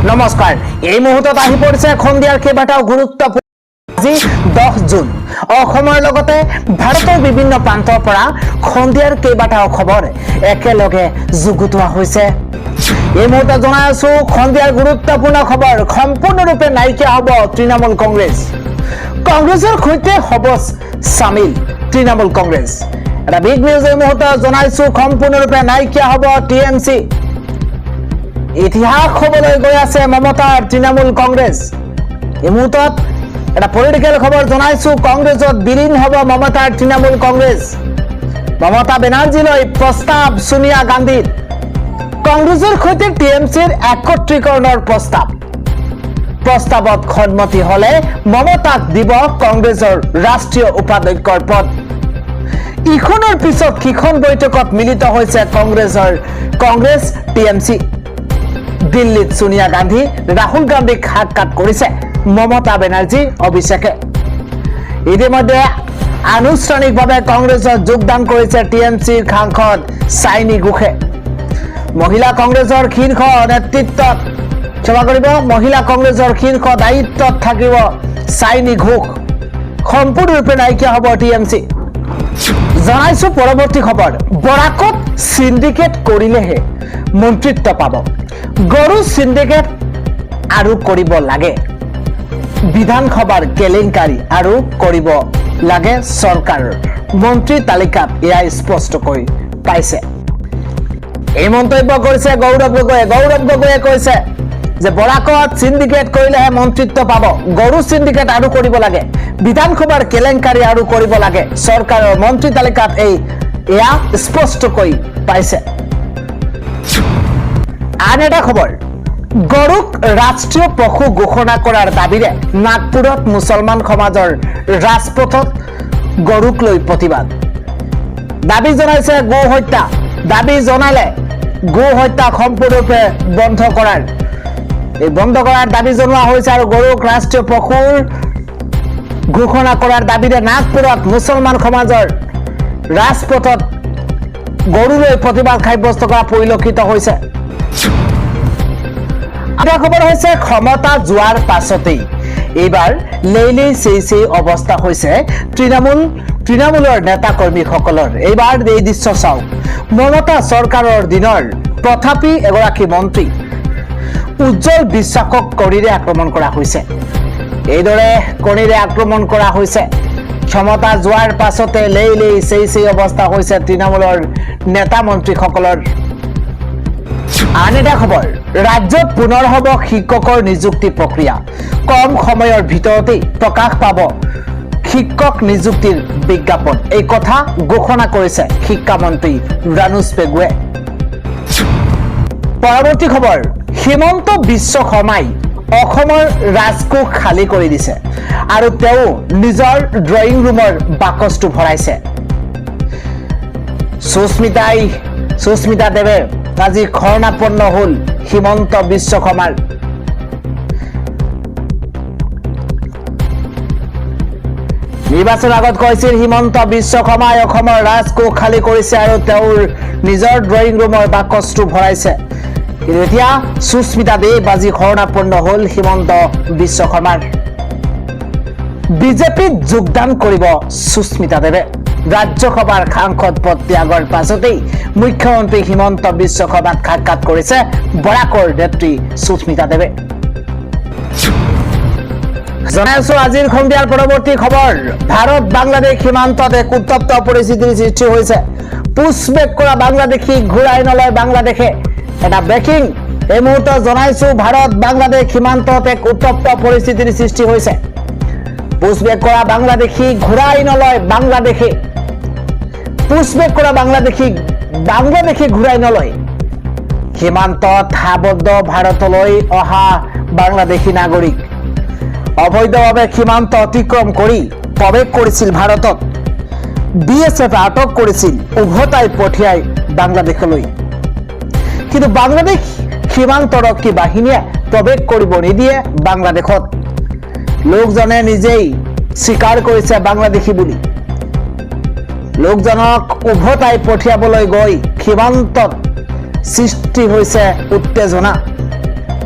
নমস্কাৰ এই মুহূৰ্তত আহি পৰিছে খন্দিয়াৰ কেইবাটাও গুৰুত্বপূৰ্ণ আজি 10 জুন অসমৰ লগতে ভাৰতৰ বিভিন্ন প্ৰান্তৰ পৰা খন্দিয়াৰ কেইবাটাও খবৰ একেলগে যুগুতোৱা হৈছে এই মুহূৰ্তত জনাই আছো খন্দিয়াৰ গুৰুত্বপূৰ্ণ খবৰ সম্পূৰ্ণৰূপে নাইকিয়া হ'ব তৃণমূল কংগ্ৰেছৰ সৈতে হ'ব সামিল তৃণমূল কংগ্ৰেছ এটা বিগ নিউজ এই মুহূৰ্তত জনাইছো সম্পূৰ্ণৰূপে নাইকিয়া হ'ব টিএমসি ইতিহাস হবলৈ গৈ আছে মমতাৰ তৃণমূল কংগ্ৰেছ এই মুহূৰ্তত এটা পলিটিক্যাল খবৰ জনাইছো কংগ্ৰেছত বিলীন হ'ব মমতাৰ তৃণমূল কংগ্ৰেছ মমতা বেনাৰ্জীলৈ প্ৰস্তাৱ সোনিয়া গান্ধীৰ কংগ্ৰেছৰ সৈতে টিএমসিৰ একত্ৰীকৰণৰ প্ৰস্তাৱত সন্মতি হলে মমতাক দিব কংগ্ৰেছৰ ৰাষ্ট্ৰীয় উপাধ্যক্ষৰ পদ ইখনৰ পিছত কিখন বৈঠকত মিলিত হৈছে কংগ্ৰেছ টিএমসি দিল্লীত সোনিয়া গান্ধী ৰাহুল গান্ধীক সাক্ষাৎ কৰিছে মমতা বেনাৰ্জী অভিষেকে ইতিমধ্যে আনুষ্ঠানিকভাৱে কংগ্ৰেছত যোগদান কৰিছে টিএমসিৰ সাংসদ চাইনী ঘোষে মহিলা কংগ্ৰেছৰ শীৰ্ষ নেতৃত্বত মহিলা কংগ্ৰেছৰ শীৰ্ষ দায়িত্বত থাকিব চাইনী ঘোষ সম্পূৰ্ণৰূপে নাইকিয়া হ'ব টিএমসি জনাইছো পৰৱৰ্তী খবৰ বৰাকত সিন্ডিকেট কৰিলেহে মন্ত্ৰিত্ব পাব গৰু সিন্ডিকেট আৰু কৰিব লাগে বিধানসভাৰ কেলেংকাৰী আৰু কৰিব লাগে চৰকাৰৰ মন্ত্ৰী তালিকাত এয়া স্পষ্টকৈ পাইছে এই মন্তব্য কৰিছে গৌৰৱ গগৈয়ে কৈছে যে বৰাকত সিন্ডিকেট কৰিলেহে মন্ত্ৰিত্ব পাব গৰু সিন্ডিকেট আৰু কৰিব লাগে বিধানসভাৰ কেলেংকাৰী আৰু কৰিব লাগে চৰকাৰৰ মন্ত্ৰী তালিকাত এয়া স্পষ্টকৈ পাইছে আন এটা খবৰ গৰুক ৰাষ্ট্ৰীয় পশু ঘোষণা কৰাৰ দাবীৰে নাগপুৰত মুছলমান সমাজৰ ৰাজপথত গৰুক লৈ প্ৰতিবাদ দাবী জনাইছে গো হত্যা দাবী জনালে গো হত্যা সম্পূৰ্ণৰূপে বন্ধ কৰাৰ দাবী জনোৱা হৈছে আৰু গৰুক ৰাষ্ট্ৰীয় পশুৰ ঘোষণা কৰাৰ দাবীৰে নাগপুৰত মুছলমান সমাজৰ ৰাজপথত গৰুলৈ প্ৰতিবাদ সাব্যস্ত কৰা পৰিলক্ষিত হৈছে এটা খবৰ হৈছে ক্ষমতা যোৱাৰ পাছতেই এইবাৰ লেইলেই চেই অৱস্থা হৈছে তৃণমূলৰ নেতা কৰ্মীসকলৰ এইবাৰ এই দৃশ্য চাওক মমতা চৰকাৰৰ দিনৰ তথাপি এগৰাকী মন্ত্ৰী উজ্জ্বল বিশ্বাসক কণীৰে আক্ৰমণ কৰা হৈছে এইদৰে কণীৰে আক্ৰমণ কৰা হৈছে ক্ষমতা যোৱাৰ পাছতে লেইলেই চেই অৱস্থা হৈছে তৃণমূলৰ নেতা মন্ত্ৰীসকলৰ আন এটা খবৰ ৰাজ্যত পুনৰ হ'ব শিক্ষকৰ নিযুক্তি প্ৰক্ৰিয়া কম সময়ৰ ভিতৰতেই প্ৰকাশ পাব শিক্ষক নিযুক্তিৰ বিজ্ঞাপন এই কথা ঘোষণা কৰিছে শিক্ষামন্ত্ৰী ৰানুজ পেগুৱে পৰৱৰ্তী খবৰ হিমন্ত বিশ্ব শৰ্মাই অসমৰ ৰাজকোষ খালী কৰি দিছে আৰু তেওঁ নিজৰ ড্ৰয়িং ৰুমৰ বাকচটো ভৰাইছে সুস্মিতা দেৱে আজি শৰণাপন্ন হল হিমন্ত বিশ্ব শৰ্মাৰ নিৰ্বাচন আগত কৈছিল হিমন্ত বিশ্ব শৰ্মাই অসমৰ ৰাজকোষ খালী কৰিছে আৰু তেওঁৰ নিজৰ ড্ৰয়িং ৰুমৰ বাকচটো ভৰাইছে কিন্তু এতিয়া সুস্মিতা দেৱ আজি শৰণাপন্ন হল হিমন্ত বিশ্ব শৰ্মাৰ বিজেপিত যোগদান কৰিব সুস্মিতা দেৱে ৰাজ্যসভাৰ সাংসদ পদ ত্যাগৰ পাছতেই মুখ্যমন্ত্ৰী হিমন্ত বিশ্ব শৰ্মাক সাক্ষাৎ কৰিছে বৰাকৰ নেত্ৰী সুস্মিতা দেৱে জনাইছো আজিৰ সন্ধিয়াৰ পৰৱৰ্তী খবৰ ভাৰত বাংলাদেশ সীমান্তত এক উত্তপ্ত পৰিস্থিতিৰ সৃষ্টি হৈছে পুছবেক কৰা বাংলাদেশী ঘূৰাই নলয় বাংলাদেশে এটা ব্ৰেকিং এই মুহূৰ্তত জনাইছো ভাৰত বাংলাদেশ সীমান্তত এক উত্তপ্ত পৰিস্থিতিৰ সৃষ্টি হৈছে পুছবেক কৰা বাংলাদেশী ঘূৰাই নলয় বাংলাদেশে পুছবেক কৰা বাংলাদেশী ঘূৰাই নলয় সীমান্তত আবদ্ধ ভাৰতলৈ অহা বাংলাদেশী নাগৰিক অবৈধভাৱে সীমান্ত অতিক্ৰম কৰি প্ৰৱেশ কৰিছিল ভাৰতত বিএছএফ আটক কৰিছিল উভতাই পঠিয়াই বাংলাদেশলৈ কিন্তু বাংলাদেশ সীমান্তৰক্ষী বাহিনীয়ে প্ৰৱেশ কৰিব নিদিয়ে বাংলাদেশত লোকজনে নিজেই স্বীকাৰ কৰিছে বাংলাদেশী বুলি লোকজনক উভতাই পঠিয়াবলৈ গৈ সীমান্তত সৃষ্টি হৈছে উত্তেজনা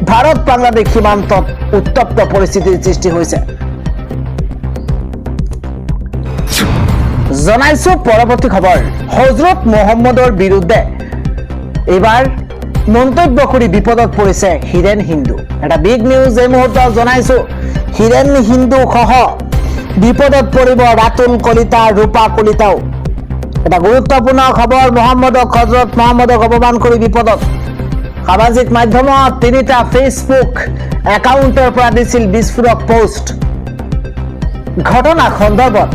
ভাৰত বাংলাদেশ সীমান্তত উত্তপ্ত পৰিস্থিতিৰ সৃষ্টি হৈছে। জনাইছো পৰৱৰ্তী খবৰ। হজৰত মহম্মদৰ বিৰুদ্ধে এইবাৰ মন্তব্য কৰি বিপদত পৰিছে হিৰেন হিন্দু। এটা বিগ নিউজ এই মুহূৰ্তত জনাইছো। হিৰেন হিন্দু সহ বিপদত পৰিব ৰাতুল কলিতা, ৰূপা কলিতাও। এটা গুৰুত্বপূৰ্ণ খবৰ। হজৰত মহম্মদক অপমান কৰি বিপদত। সামাজিক মাধ্যমত তিনিটা ফেচবুক একাউণ্টৰ পৰা দিছিল বিস্ফোৰক পোষ্ট। ঘটনা সন্দৰ্ভত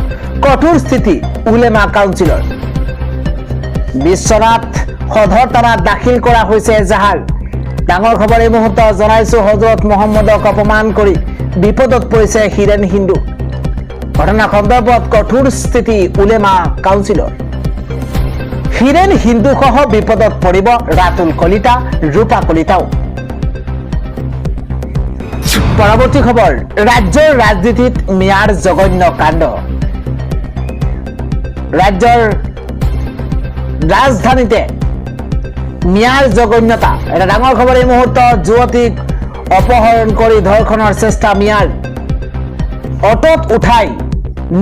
কঠোৰ স্থিতি উলেমা কাউন্সিলৰ। বিশ্বনাথ সদৰ থানাত দাখিল কৰা হৈছে এজাহাৰ। ডাঙৰ খবৰ এই মুহূৰ্তত জনাইছো। হজৰত মহম্মদক অপমান কৰি বিপদত পৰিছে হিৰেন হিন্দু। ঘটনা সন্দৰ্ভত কঠোৰ স্থিতি উলেমা কাউন্সিলৰ। হিৰেন হিন্দু সহ বিপদত পৰিব ৰাতুল কলিতা, ৰূপা কলিতাও। পৰৱৰ্তী খবৰ। ৰাজ্যৰ ৰাজনীতিত মিয়াৰ জঘন্য কাণ্ড। ৰাজ্যৰ ৰাজধানীতে মিয়াৰ জঘন্যতা। এটা ডাঙৰ খবৰ এই মুহূৰ্তত। যুৱতীক অপহৰণ কৰি ধৰ্ষণৰ চেষ্টা মিয়াৰ। অটত উঠাই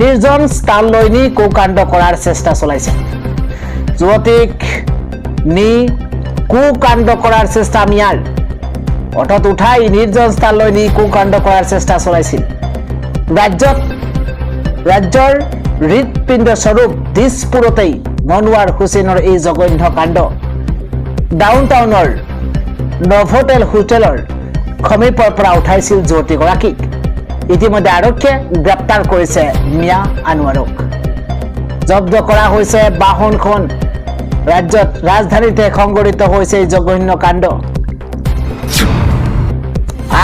নিৰ্জন স্থানলৈ নি কুকাণ্ড কৰাৰ চেষ্টা চলাইছে। যুৱতীক নি কুকাণ্ড কৰাৰ চেষ্টা মিয়াৰ। অটত উঠাই নিৰ্জন স্থানলৈ নি কুকাণ্ড কৰাৰ চেষ্টা চলাইছিল। ৰাজ্যৰ হৃদপিণ্ড স্বৰূপ দিছপুৰতেই মনোৱাৰ হুছেইনৰ এই জঘন্য কাণ্ড। ডাউনটাউনৰ নভোটেল হোটেলৰ সমীপৰ পৰা উঠাইছিল যুৱতীগৰাকীক। ইতিমধ্যে আৰক্ষীয়ে গ্ৰেপ্তাৰ কৰিছে মিয়া আনোৱাৰক। জব্দ কৰা হৈছে বাহনখন। ৰাজ্যত ৰাজধানীতে সংঘটিত হৈছে এই জঘন্য কাণ্ড।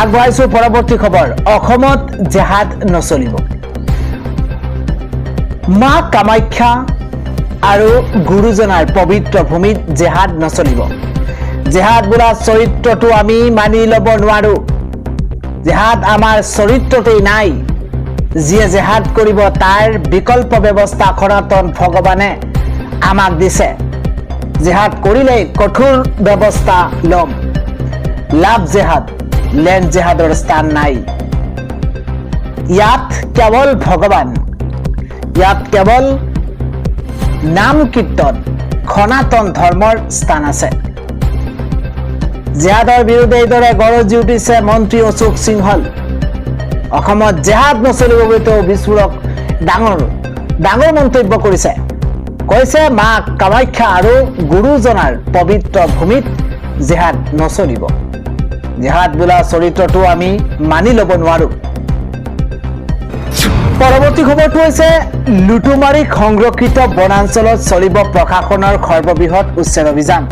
আগবঢ়াইছো পৰৱৰ্তী খবৰ। অসমত জেহাদ নচলিব। মা কামাখ্যা আৰু গুৰুজনাৰ পবিত্ৰ ভূমিত জেহাদ নচলিব। জেহাদ বোলা চৰিত্ৰটো আমি মানি ল'ব নোৱাৰো। জেহাদ আমাৰ চৰিত্ৰতেই নাই। যিয়ে জেহাদ কৰিব তাৰ বিকল্প ব্যৱস্থা সনাতন ভগৱানে আমাক দিছে। জেহাদ কৰিলে কঠোৰ ব্যৱস্থা ল'ম। লাভ জেহাদ, লেণ্ড জেহাদৰ স্থান নাই। ইয়াত কেৱল ভগৱান, ইয়াত কেৱল নাম কীৰ্তন, সনাতন ধৰ্মৰ স্থান আছে। জেহাদৰ বিৰুদ্ধে এইদৰে গৰজি উঠিছে মন্ত্ৰী অশোক সিংহল। অসমত জেহাদ নচলিব বুলি তেওঁ বিস্ফোৰক ডাঙৰ মন্তব্য কৰিছে। কৈছে মা কামাখ্যা আৰু গুৰুজনাৰ পবিত্ৰ ভূমিত জেহাদ নচলিব। জেহাদ বোলা চৰিত্ৰটো আমি মানি ল'ব নোৱাৰো। পৰৱৰ্তী খবৰটো হৈছে লুটুমাৰী সংৰক্ষিত বনাঞ্চলত চলিব প্ৰশাসনৰ সৰ্ববৃহৎ উচ্ছেদ অভিযান।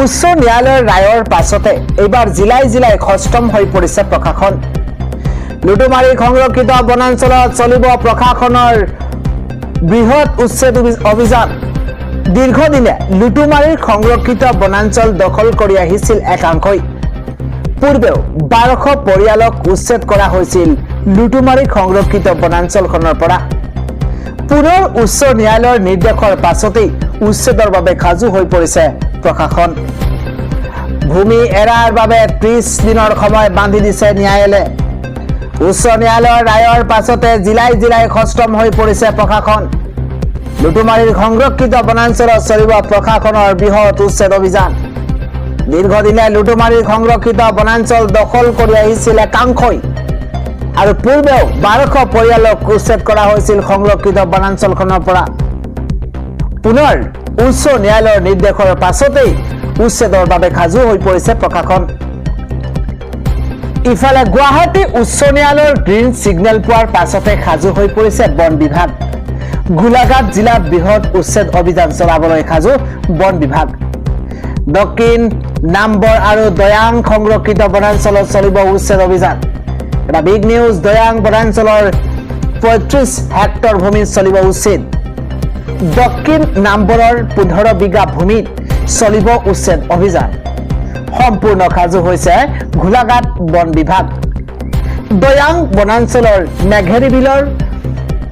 উচ্চ ন্যায়ালয়ৰ ৰায়ৰ পাছতে এইবাৰ জিলাই জিলাই সষ্টম হৈ পৰিছে প্ৰশাসন। লুটুমাৰী সংৰক্ষিত বনাঞ্চলত চলিব প্ৰশাসনৰ বৃহৎ উচ্ছেদ অভিযান। দীৰ্ঘদিনে লুটুমাৰীৰ সংৰক্ষিত বনাঞ্চল দখল কৰি আহিছিল একাংশই। পূৰ্বেও 1200 পৰিয়ালক উচ্ছেদ কৰা হৈছিল লুটুমাৰী সংৰক্ষিত বনাঞ্চলখনৰ পৰা। পুনৰ উচ্চ ন্যায়ালয়ৰ নিৰ্দেশৰ পাছতেই উচ্ছেদৰ বাবে সাজু হৈ পৰিছে প্ৰশাসন। ভূমি এৰাৰ বাবে 30 দিনৰ সময় বান্ধি দিছে ন্যায়ালয়ে। উচ্চ ন্যায়ালয়ৰ ৰায়ৰ পাছতে জিলাই জিলাই সষ্টম হৈ পৰিছে প্ৰশাসন। লুটুমাৰীৰ সংৰক্ষিত বনাঞ্চলত চলিব প্ৰশাসনৰ বৃহৎ উচ্ছেদ অভিযান। দীৰ্ঘদিনে লুটুমাৰীৰ সংৰক্ষিত বনাঞ্চল দখল কৰি আহিছিল একাংশই। আৰু পূৰ্বেও 1200 পৰিয়ালক উচ্ছেদ কৰা হৈছিল সংৰক্ষিত বনাঞ্চলখনৰ পৰা। পুনৰ উচ্চ ন্যায়ালয়ৰ নিৰ্দেশৰ পাছতেই উচ্ছেদৰ বাবে সাজু হৈ পৰিছে প্ৰশাসন। ইফালে গুৱাহাটী উচ্চ ন্যায়ালয়ৰ গ্ৰীণ ছিগনেল পোৱাৰ পাছতে সাজু হৈ পৰিছে বন বিভাগ। গোলাঘাট জিলাত বৃহৎ উচ্ছেদ অভিযান চলাবলৈ সাজু বন বিভাগ। দক্ষিণ নাম্বৰ আৰু দয়াং সংৰক্ষিত বনাঞ্চলত চলিব উচ্ছেদ অভিযান। এটা বিগ নিউজ। দয়াং বনাঞ্চলৰ 35 হেক্টৰ ভূমিত চলিব উচ্ছেদ। দক্ষিণ নাম্বৰৰ 15 বিঘা ভূমিত চলিব উচ্ছেদ অভিযান। সম্পূৰ্ণ সাজু হৈছে গোলাঘাট বন বিভাগ। দয়াং বনাঞ্চলৰ মেঘেৰী বিলৰ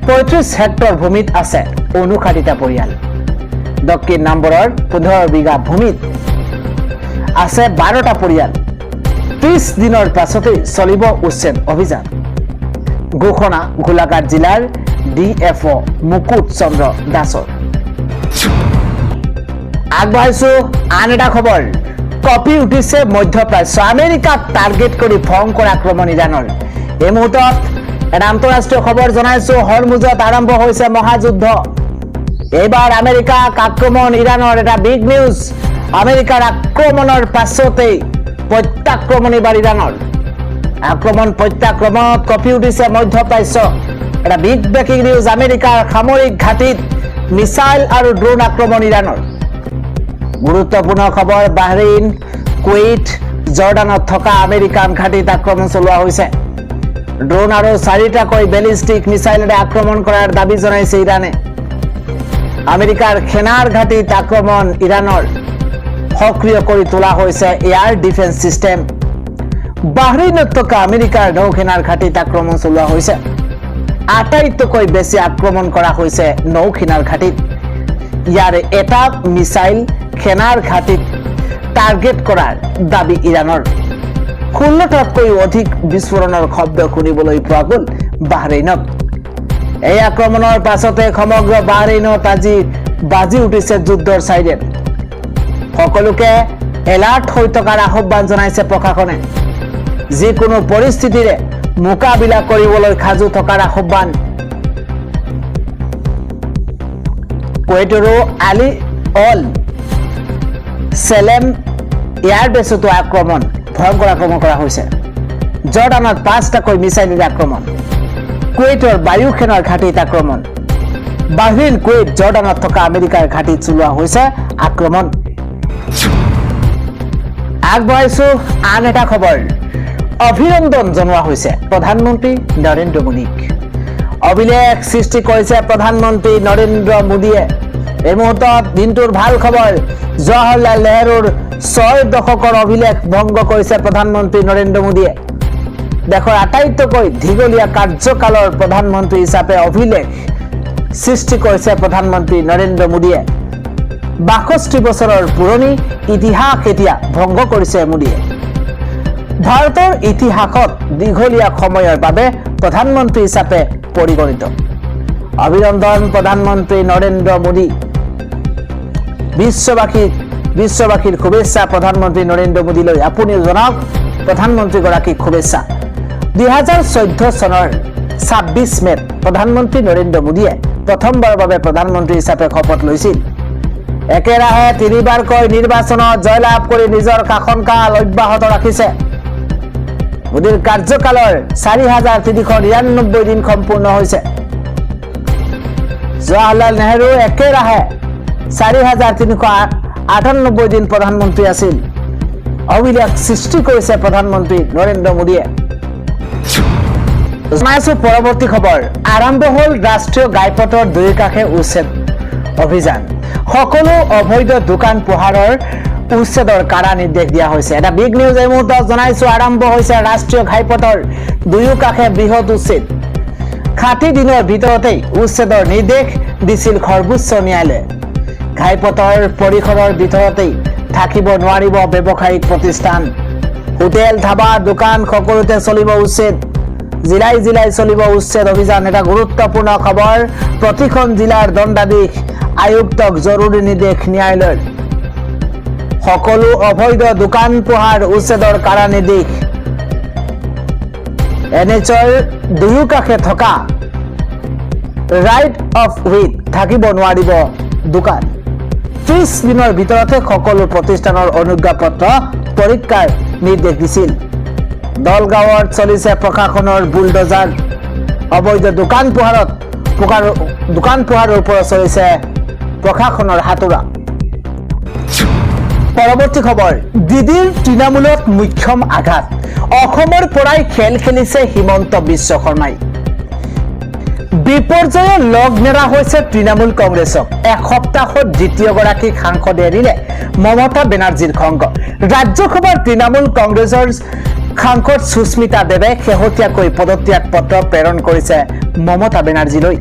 35 হেক্টৰ ভূমিত আছে 59টা পৰিয়াল। দক্ষিণ নাম্বৰৰ 15 বিঘা ভূমিত আছে 12টা পৰিয়াল। 30 দিনৰ পাছতে চলিব উচ্ছেদ অভিযান ঘোষণা গোলাঘাট জিলাৰ ডিএফঅ মুকুট চন্দ্ৰ দাসৰ আগবাঢ়িছো আন এটা খবৰ কপি উঠিছে মধ্যপ্ৰাচ্য আমেৰিকাক টাৰ্গেট কৰি ভয়ংকৰ আক্ৰমণ ইৰাণৰ এই মুহূৰ্তত এটা আন্তঃৰাষ্ট্ৰীয় খবৰ জনাইছো হৰমুজত আৰম্ভ হৈছে মহাযুদ্ধ এইবাৰ আমেৰিকাক আক্ৰমণ ইৰাণৰ এটা বিগ নিউজ আমেৰিকাৰ আক্ৰমণৰ পাছতেই প্ৰত্যাক্ৰমণ এইবাৰ ইৰাণৰ আক্ৰমণ প্ৰত্যাক্ৰমণত কপি উঠিছে মধ্যপ্ৰাচ্য এটা বিগ ব্ৰেকিং নিউজ আমেৰিকাৰ সামৰিক ঘাটিত মিছাইল আৰু ড্ৰোন আক্ৰমণ ইৰাণৰ গুৰুত্বপূৰ্ণ খবৰ বাহৰেইন কুৱেইট জৰ্ডানত থকা আমেৰিকান ঘাটিত আক্ৰমণ চলোৱা হৈছে ড্ৰোন আৰু 4টাকৈ বেলিষ্টিক মিছাইলেৰে আক্ৰমণ কৰাৰ দাবী জনাইছে ইৰাণে আমেৰিকাৰ সেনাৰ ঘাটিত আক্ৰমণ ইৰাণৰ সক্ৰিয় কৰি তোলা হৈছে এয়াৰ ডিফেন্স সিস্টেম বাহৰেইনত থকা আমেৰিকাৰ নৌসেনাৰ ঘাটিত আক্ৰমণ চলোৱা হৈছে আটাইতকৈ বেছি আক্ৰমণ কৰা হৈছে নৌসেনাৰ ঘাটিত ইয়াৰে এটা মিছাইল সেনাৰ ঘাটিত টাৰ্গেট কৰাৰ দাবী ইৰাণৰ 16টাতকৈও অধিক বিস্ফোৰণৰ শব্দ শুনিবলৈ পোৱা গ'ল বাহৰেইনত এই আক্ৰমণৰ পাছতে সমগ্ৰ বাহৰেইনত আজি বাজি উঠিছে যুদ্ধৰ চাইৰেন সকলোকে এলাৰ্ট হৈ থকাৰ আহ্বান জনাইছে প্ৰশাসনে যিকোনো পৰিস্থিতিৰে মোকাবিলা কৰিবলৈ সাজু থকাৰ আহ্বান কুৱেইটৰো আলি অল সেলেম এয়াৰবেছতো আক্ৰমণ ভয়ংকৰ আক্ৰমণ কৰা হৈছে জৰ্ডানত 5টাকৈ মিছাইলেৰে আক্ৰমণ কুৱেইটৰ বায়ু সেনাৰ ঘাটিত আক্ৰমণ বাহৰেইন কুৱেইট জৰ্ডানত থকা আমেৰিকাৰ ঘাটিত চলোৱা হৈছে আক্ৰমণ আগবাঢ়িছো আন এটা খবৰ অভিনন্দন জনোৱা হৈছে প্ৰধানমন্ত্ৰী নৰেন্দ্ৰ মোদীক অভিলেখ সৃষ্টি কৰিছে প্ৰধানমন্ত্ৰী নৰেন্দ্ৰ মোদীয়ে এই মুহূৰ্তত দিনটোৰ ভাল খবৰ জৱাহৰলাল নেহৰুৰ 6 দশকৰ অভিলেখ ভংগ কৰিছে প্ৰধানমন্ত্ৰী নৰেন্দ্ৰ মোদীয়ে দেশৰ আটাইতকৈ দীঘলীয়া কাৰ্যকালৰ প্ৰধানমন্ত্ৰী হিচাপে অভিলেখ সৃষ্টি কৰিছে প্ৰধানমন্ত্ৰী নৰেন্দ্ৰ মোদীয়ে 62 বছৰৰ পুৰণি ইতিহাস এতিয়া ভংগ কৰিছে মোদীয়ে ভাৰতৰ ইতিহাসত দীঘলীয়া সময়ৰ বাবে প্ৰধানমন্ত্ৰী হিচাপে পৰিগণিত অভিনন্দন প্ৰধানমন্ত্ৰী নৰেন্দ্ৰ মোদী বিশ্ববাসীৰ শুভেচ্ছা প্ৰধানমন্ত্ৰী নৰেন্দ্ৰ মোদীলৈ আপুনি জনাওক প্ৰধানমন্ত্ৰীগৰাকীক শুভেচ্ছা 2014 চনৰ 26 মেত প্ৰধানমন্ত্ৰী নৰেন্দ্ৰ মোদীয়ে প্ৰথমবাৰৰ বাবে প্ৰধানমন্ত্ৰী হিচাপে শপত লৈছিল একেৰাহে 3বাৰকৈ নিৰ্বাচনত জয়লাভ কৰি নিজৰ শাসনকাল অব্যাহত ৰাখিছে মোদীৰ কাৰ্যকালৰ 4399 দিন সম্পূৰ্ণ হৈছে জৱাহৰলাল নেহৰু একেৰাহে 4398 দিন প্ৰধানমন্ত্ৰী আছিল অভিলেখ সৃষ্টি কৰিছে প্ৰধানমন্ত্ৰী নৰেন্দ্ৰ মোদীয়ে জনাইছো পৰৱৰ্তী খবৰ আৰম্ভ হ'ল ৰাষ্ট্ৰীয় ঘাইপথৰ দুয়ো কাষে উচ্ছেদ অভিযান সকলো অবৈধ দোকান পোহাৰৰ উচ্ছেদৰ কাৰা নিৰ্দেশ দিয়া হৈছে এটা বিগ নিউজ এই মুহূৰ্তত জনাইছো আৰম্ভ হৈছে ৰাষ্ট্ৰীয় ঘাইপথৰ দুয়ো কাষে বৃহৎ উচ্ছেদ 60 দিনৰ ভিতৰতেই উচ্ছেদৰ নিৰ্দেশ দিছিল সৰ্বোচ্চ ন্যায়ালয়ে ঘাইপথৰ পৰিসৰৰ ভিতৰতেই থাকিব নোৱাৰিব ব্যৱসায়িক প্ৰতিষ্ঠান হোটেল ধাবা দোকান সকলোতে চলিব উচ্ছেদ জিলাই জিলাই চলিব উচ্ছেদ অভিযান এটা গুৰুত্বপূৰ্ণ খবৰ প্ৰতিখন জিলাৰ দণ্ডাধীশ আয়ুক্তক জৰুৰী নিৰ্দেশ ন্যায়ালয়ৰ সকলো অবৈধ দোকান পোহাৰ উচ্ছেদৰ কাৰা নিৰ্দেশ এনএচৰ দুয়ো কাষে থকা ৰাইট অফ ৱেত থাকিব নোৱাৰিব দোকান 30 দিনৰ ভিতৰতে সকলো প্ৰতিষ্ঠানৰ অনুজ্ঞাপত্ৰ পৰীক্ষাৰ নিৰ্দেশ দিছিল দলগাঁৱত চলিছে প্ৰশাসনৰ বুলডোজাৰ অবৈধ দোকান পোহাৰৰ ওপৰত চলিছে প্ৰশাসনৰ হাতোৰা পৰৱৰ্তী খবৰ দিদিৰ তৃণমূলত মুখ্যম আঘাত অসমৰ পৰাই খেল খেলিছে হিমন্ত বিশ্ব শৰ্মাই বিপৰ্যয়ে লগ নেৰা হৈছে তৃণমূল কংগ্ৰেছক এসপ্তাহত দ্বিতীয়গৰাকী সাংসদ এৰিলে মমতা বেনাৰ্জীৰ খংগ ৰাজ্যসভাৰ তৃণমূল কংগ্ৰেছৰ সাংসদ সুস্মিতা দেৱে শেহতীয়াকৈ পদত্যাগ পত্ৰ প্ৰেৰণ কৰিছে মমতা বেনাৰ্জীলৈ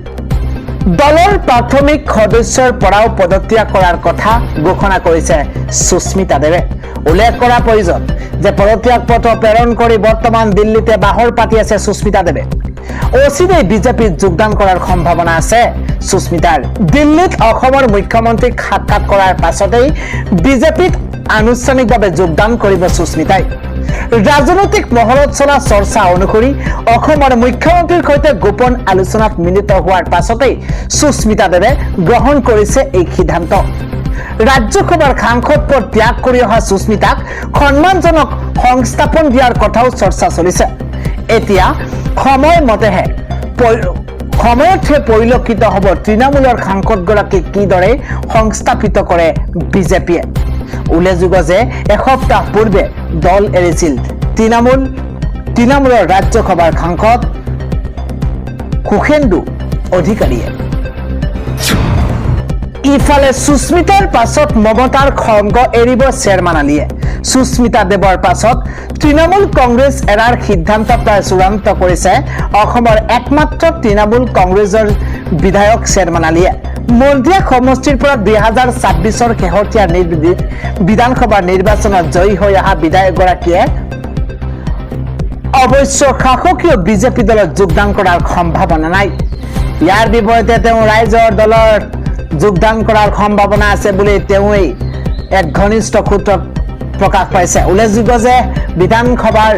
দলৰ প্ৰাথমিক সদস্যৰ পৰাও পদত্যাগ কৰাৰ কথা ঘোষণা কৰিছে সুস্মিতা দেৱে উল্লেখ কৰা প্ৰয়োজন যে পদত্যাগ পত্ৰ প্ৰেৰণ কৰি বৰ্তমান দিল্লীতে বাহৰ পাতি আছে সুস্মিতা দেৱে। অচিৰেই বিজেপিত যোগদান কৰাৰ সম্ভাৱনা আছে সুস্মিতাৰ। দিল্লীত অসমৰ মুখ্যমন্ত্ৰীক সাক্ষাৎ কৰাৰ পাছতেই বিজেপিত আনুষ্ঠানিকভাৱে যোগদান কৰিব সুস্মিতাই। ৰাজনৈতিক মহলত চলা চৰ্চা অনুসৰি অসমৰ মুখ্যমন্ত্ৰীৰ সৈতে গোপন আলোচনাত মিলিত হোৱাৰ পাছতেই সুস্মিতা দেৱে গ্ৰহণ কৰিছে এই সিদ্ধান্ত। ৰাজ্যসভাৰ সাংসদ পদ ত্যাগ কৰি অহা সুস্মিতাক সন্মানজনক সংস্থাপন দিয়াৰ কথাও চৰ্চা চলিছে। এতিয়া সময়মতেহে পৰিলক্ষিত হ'ব তৃণমূলৰ সাংসদগৰাকীক কিদৰে সংস্থাপিত কৰে বিজেপিয়ে। উল্লেখযোগ্য যে এসপ্তাহ পূৰ্বে দল এৰিছিল তৃণমূলৰ ৰাজ্যসভাৰ সাংসদ সুখেন্দু অধিকাৰীয়ে। ইফালে সুস্মিতাৰ পাছত মমতাৰ খংগ এৰিব চেয়াৰমান আলীয়ে। সুস্মিতা দেৱৰ পাছত তৃণমূল কংগ্ৰেছ এৰাৰ সিদ্ধান্ত প্ৰায় চূড়ান্ত কৰিছে অসমৰ একমাত্ৰ তৃণমূল কংগ্ৰেছৰ বিধায়ক চেয়াৰমান আলীয়ে। মন্দিয়া সমষ্টিৰ পৰা 2026ৰ শেহতীয়া বিধানসভা নিৰ্বাচনত জয়ী হৈ অহা বিধায়কগৰাকীয়ে অৱশ্য শাসকীয় বিজেপি দলত যোগদান কৰাৰ সম্ভাৱনা নাই। ইয়াৰ বিপৰীতে তেওঁ ৰাইজৰ দলত যোগদান কৰাৰ সম্ভাৱনা আছে বুলি তেওঁই এক ঘনিষ্ঠ সূত্ৰত প্ৰকাশ পাইছে। উল্লেখযোগ্য যে বিধানসভাৰ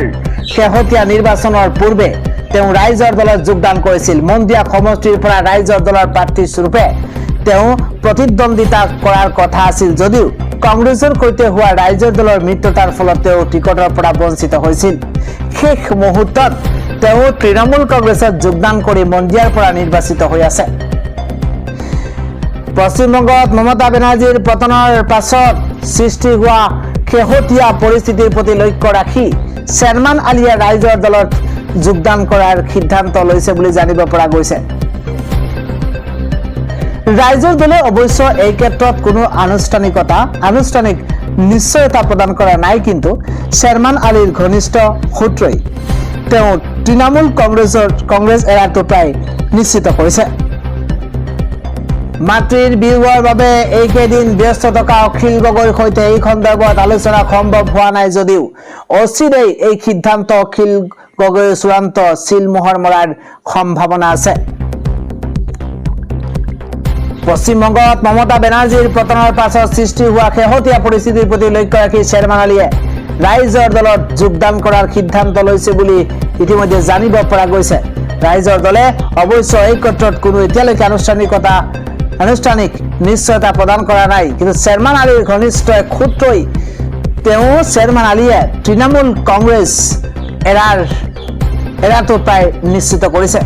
শেহতীয়া নিৰ্বাচনৰ পূৰ্বে তেওঁ ৰাইজৰ দলত যোগদান কৰিছিল। মন্দিয়া সমষ্টিৰ পৰা ৰাইজৰ দলৰ প্ৰাৰ্থী স্বৰূপে তেওঁ প্ৰতিদ্বন্দ্বিতা কৰাৰ কথা আছিল যদিও কংগ্ৰেছৰ সৈতে হোৱা ৰাইজৰ দলৰ মিত্ৰতাৰ ফলত তেওঁ টিকটৰ পৰা বঞ্চিত হৈছিল। শেষ মুহূৰ্তত তেওঁ তৃণমূল কংগ্ৰেছত যোগদান কৰি মন্দিয়াৰ পৰা নিৰ্বাচিত হৈ আছে। পশ্চিমবংগত মমতা বেনাৰ্জীৰ পতনৰ পাছত সৃষ্টি হোৱা শেহতীয়া পৰিস্থিতিৰ প্ৰতি লক্ষ্য ৰাখি চেয়াৰমান আলীয়ে ৰাইজৰ দলত যোগদান কৰাৰ সিদ্ধান্ত লৈছে বুলি জানিব পৰা গৈছে। ৰাইজৰ দলে অৱশ্য এই ক্ষেত্ৰত কোনো আনুষ্ঠানিক নিশ্চয়তা প্ৰদান কৰা নাই, কিন্তু চেয়াৰমান আলীৰ ঘনিষ্ঠ সূত্ৰই তেওঁ তৃণমূল কংগ্ৰেছ এৰাটো প্ৰায় নিশ্চিত কৰিছে। মাতৃৰ বিয়োগৰ বাবে এইকেইদিন ব্যস্ত থকা অখিল গগৈৰ সৈতে এই সন্দৰ্ভত আলোচনা সম্ভৱ হোৱা নাই যদিও অচিৰেই এই সিদ্ধান্ত অখিল গগৈৰ চূড়ান্ত চিলমোহৰ মৰাৰ সম্ভাৱনা আছে। পশ্চিমবংগত মমতা বেনাৰ্জীৰ পতনৰ পাছত সৃষ্টি হোৱা শেহতীয়া পৰিস্থিতিৰ প্ৰতি লক্ষ্য ৰাখি চেয়াৰমান আলীয়ে ৰাইজৰ দলত যোগদান কৰাৰ সিদ্ধান্ত লৈছে বুলি ইতিমধ্যে জানিব পৰা গৈছে। ৰাইজৰ দলে অৱশ্য এই ক্ষেত্ৰত কোনো এতিয়ালৈকে আনুষ্ঠানিক নিশ্চয়তা প্ৰদান কৰা নাই, কিন্তু চেয়াৰমান আলীৰ ঘনিষ্ঠ এক সূত্ৰই তেওঁ চেয়াৰমান আলীয়ে তৃণমূল কংগ্ৰেছ এৰাটো প্ৰায় নিশ্চিত কৰিছে।